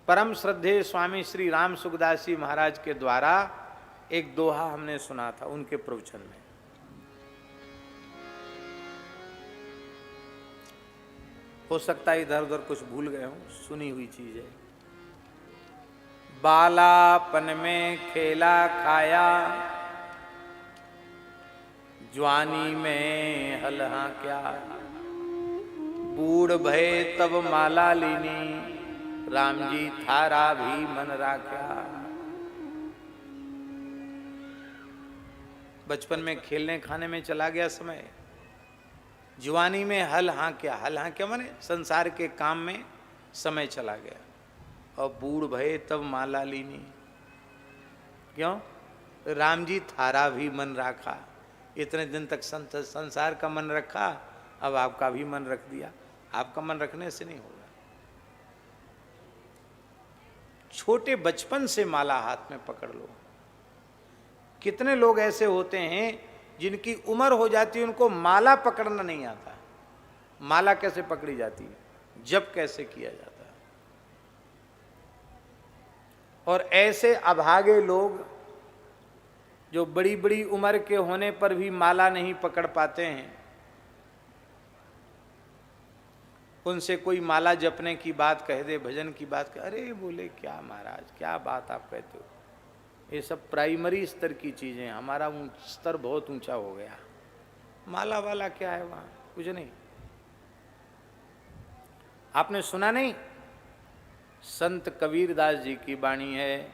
परम श्रद्धेय स्वामी श्री राम सुखदास जी महाराज के द्वारा एक दोहा हमने सुना था उनके प्रवचन में। हो सकता है इधर उधर कुछ भूल गए हूं, सुनी हुई चीज है। बालापन में खेला खाया, जवानी में हलहा क्या, बूढ़ भय तब माला लीनी, राम जी थारा भी मन राख्या। बचपन में खेलने खाने में चला गया समय, जवानी में हल हाँ क्या माने संसार के काम में समय चला गया, और बूढ़ भये तब माला लीनी, क्यों? राम जी थारा भी मन राखा। इतने दिन तक संसार का मन रखा, अब आपका भी मन रख दिया। आपका मन रखने से नहीं होगा। छोटे बचपन से माला हाथ में पकड़ लो। कितने लोग ऐसे होते हैं जिनकी उम्र हो जाती है, उनको माला पकड़ना नहीं आता। माला कैसे पकड़ी जाती है, जप कैसे किया जाता है। और ऐसे अभागे लोग जो बड़ी बड़ी उम्र के होने पर भी माला नहीं पकड़ पाते हैं, उनसे कोई माला जपने की बात कह दे, भजन की बात कह, अरे बोले क्या महाराज, क्या बात आप कहते हो, ये सब प्राइमरी स्तर की चीजें, हमारा स्तर बहुत ऊंचा हो गया। माला वाला क्या है वहां, कुछ नहीं। आपने सुना नहीं, संत कबीरदास जी की वाणी है,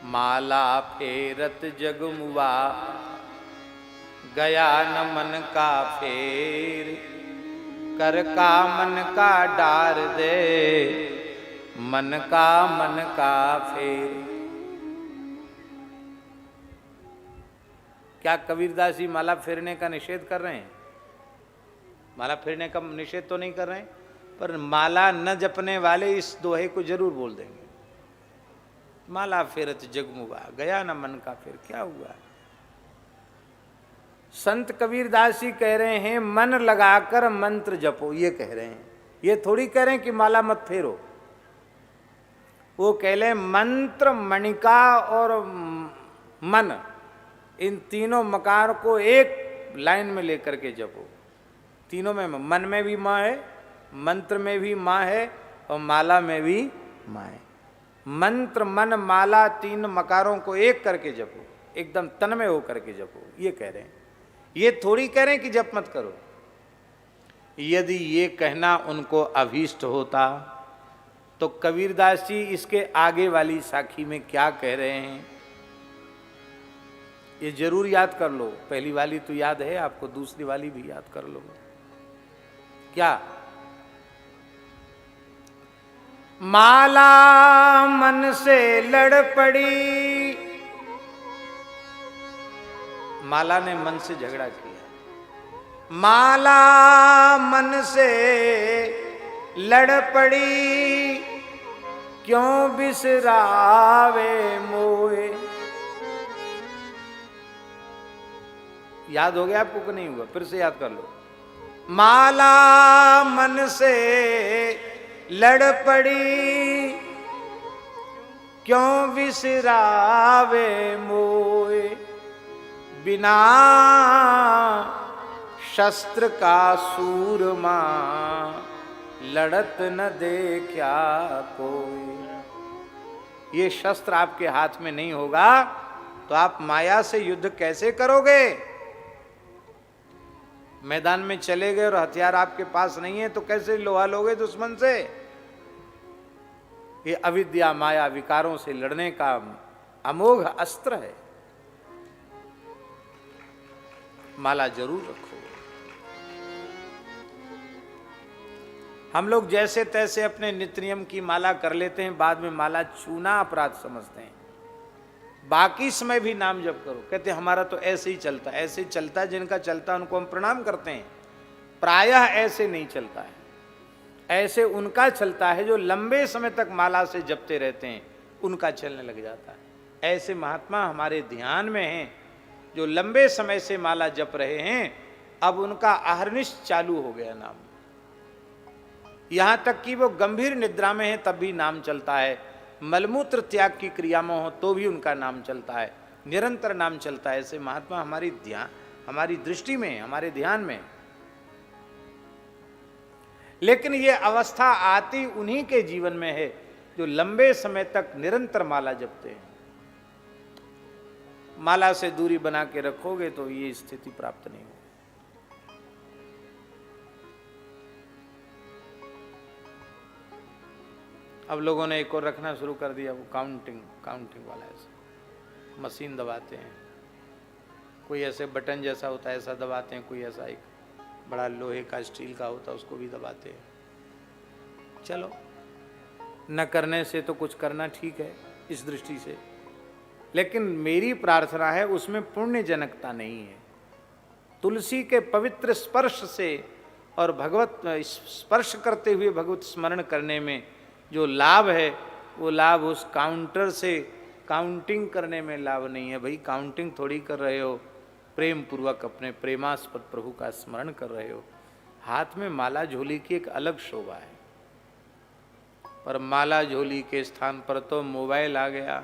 माला फेरत जगमुआ, गया न मन का फेर, कर का मन का डार दे, मन का फेर। क्या कबीरदास जी माला फेरने का निषेध कर रहे हैं? माला फेरने का निषेध तो नहीं कर रहे हैं, पर माला न जपने वाले इस दोहे को जरूर बोल देंगे। माला फेरत जगमुआ, गया न मन का फेर। क्या हुआ? संत कबीरदास जी कह रहे हैं मन लगाकर मंत्र जपो, ये कह रहे हैं। ये थोड़ी कह रहे हैं कि माला मत फेरो। वो कह रहे मंत्र, मणिका और मन, इन तीनों मकार को एक लाइन में लेकर के जपो। तीनों में, मन में भी माँ है, मंत्र में भी माँ है, और माला में भी माँ है। मंत्र, मन, माला, तीन मकारों को एक करके जपो, एकदम तन में हो करके जपो, ये कह रहे हैं। ये थोड़ी कह रहे हैं कि जप मत करो। यदि ये कहना उनको अभीष्ट होता तो कबीरदास जी इसके आगे वाली साखी में क्या कह रहे हैं, ये जरूर याद कर लो। पहली वाली तो याद है आपको, दूसरी वाली भी याद कर लो। क्या? माला मन से लड़ पड़ी, माला ने मन से झगड़ा किया। माला मन से लड़ पड़ी, क्यों बिसरावे मोए। याद हो गया आपको कि नहीं हुआ? फिर से याद कर लो। माला मन से लड़ पड़ी, क्यों बिसरावे मोए। बिना शस्त्र का सूरमा, लड़त न देखा कोई। ये शस्त्र आपके हाथ में नहीं होगा तो आप माया से युद्ध कैसे करोगे? मैदान में चले गए और हथियार आपके पास नहीं है तो कैसे लोहा लोगे दुश्मन से? ये अविद्या माया विकारों से लड़ने का अमोघ अस्त्र है। माला जरूर रखो। हम लोग जैसे तैसे अपने नित्य नियम की माला कर लेते हैं, बाद में माला छूना अपराध समझते हैं। बाकी समय भी नाम जप करो। कहते हमारा तो ऐसे ही चलता, ऐसे चलता है। जिनका चलता है उनको हम प्रणाम करते हैं। प्रायः ऐसे नहीं चलता है, ऐसे उनका चलता है जो लंबे समय तक माला से जपते रहते हैं, उनका चलने लग जाता है। ऐसे महात्मा हमारे ध्यान में हैं जो लंबे समय से माला जप रहे हैं, अब उनका अहर्निश चालू हो गया नाम। यहाँ तक कि वो गंभीर निद्रा में है तब भी नाम चलता है, मलमूत्र त्याग की क्रिया में हो तो भी उनका नाम चलता है, निरंतर नाम चलता है। ऐसे महात्मा हमारी दृष्टि में, हमारे ध्यान में। लेकिन ये अवस्था आती उन्हीं के जीवन में है जो लंबे समय तक निरंतर माला जपते हैं। माला से दूरी बना के रखोगे तो ये स्थिति प्राप्त नहीं होगी। अब लोगों ने एक और रखना शुरू कर दिया, वो काउंटिंग वाला ऐसा मशीन दबाते हैं, कोई ऐसे बटन जैसा होता है ऐसा दबाते हैं, कोई ऐसा एक बड़ा लोहे का स्टील का होता है उसको भी दबाते हैं। चलो, न करने से तो कुछ करना ठीक है इस दृष्टि से, लेकिन मेरी प्रार्थना है उसमें पुण्य जनकता नहीं है। तुलसी के पवित्र स्पर्श से और भगवत स्पर्श करते हुए भगवत स्मरण करने में जो लाभ है वो लाभ उस काउंटर से काउंटिंग करने में लाभ नहीं है। भाई काउंटिंग थोड़ी कर रहे हो, प्रेम पूर्वक अपने प्रेमास्पद प्रभु का स्मरण कर रहे हो। हाथ में माला झोली की एक अलग शोभा है, पर माला झोली के स्थान पर तो मोबाइल आ गया।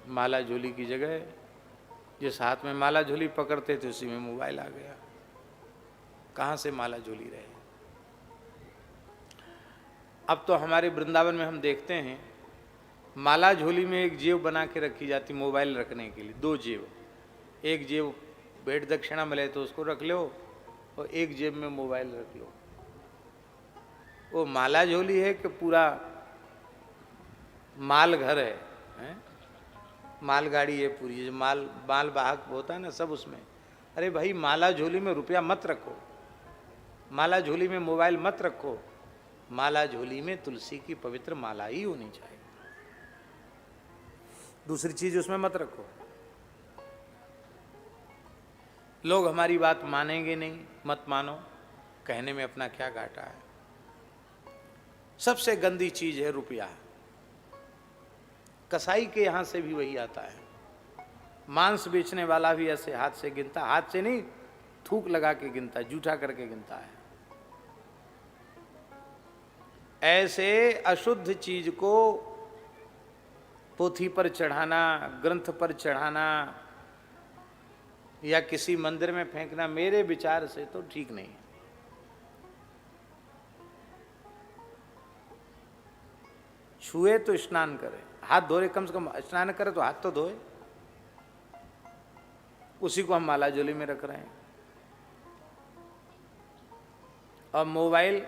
माला झोली की जगह जिस हाथ में माला झोली पकड़ते थे उसी में मोबाइल आ गया। कहाँ से माला झोली रहे। अब तो हमारे वृंदावन में हम देखते हैं माला झोली में एक जेब बना के रखी जाती मोबाइल रखने के लिए, 2 जेब। एक जेब भेंट दक्षिणा मिले तो उसको रख लो और एक जेब में मोबाइल रख लो। वो माला झोली है कि पूरा माल घर है? मालगाड़ी है पूरी, जो माल वाहक होता है ना सब उसमें। अरे भाई माला झोली में रुपया मत रखो, माला झोली में मोबाइल मत रखो, माला झोली में तुलसी की पवित्र माला ही होनी चाहिए, दूसरी चीज उसमें मत रखो। लोग हमारी बात मानेंगे नहीं, मत मानो, कहने में अपना क्या घाटा है। सबसे गंदी चीज है रुपया। कसाई के यहां से भी वही आता है। मांस बेचने वाला भी ऐसे हाथ से गिनता, हाथ से नहीं थूक लगा के गिनता है, जूठा करके गिनता है। ऐसे अशुद्ध चीज को पोथी पर चढ़ाना, ग्रंथ पर चढ़ाना या किसी मंदिर में फेंकना मेरे विचार से तो ठीक नहीं है। छुए तो स्नान करे, हाथ धोए, कम से कम स्नान करे तो हाथ तो धोए। उसी को हम माला झोली में रख रहे हैं। और मोबाइल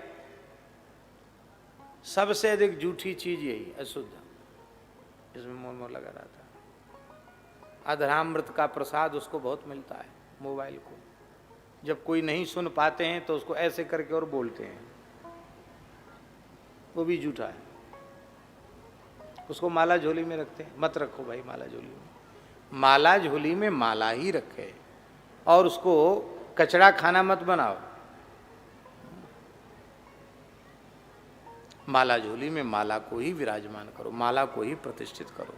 सबसे अधिक झूठी चीज यही अशुद्ध, इसमें मोह लगा रहता है। अधरामृत का प्रसाद उसको बहुत मिलता है मोबाइल को। जब कोई नहीं सुन पाते हैं तो उसको ऐसे करके और बोलते हैं, वो भी झूठा है। उसको माला झोली में रखते हैं। मत रखो भाई माला झोली में। माला झोली में माला ही रखे और उसको कचड़ा खाना मत बनाओ। माला झोली में माला को ही विराजमान करो, माला को ही प्रतिष्ठित करो।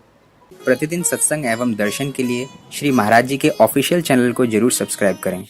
प्रतिदिन सत्संग एवं दर्शन के लिए श्री महाराज जी के ऑफिशियल चैनल को जरूर सब्सक्राइब करें।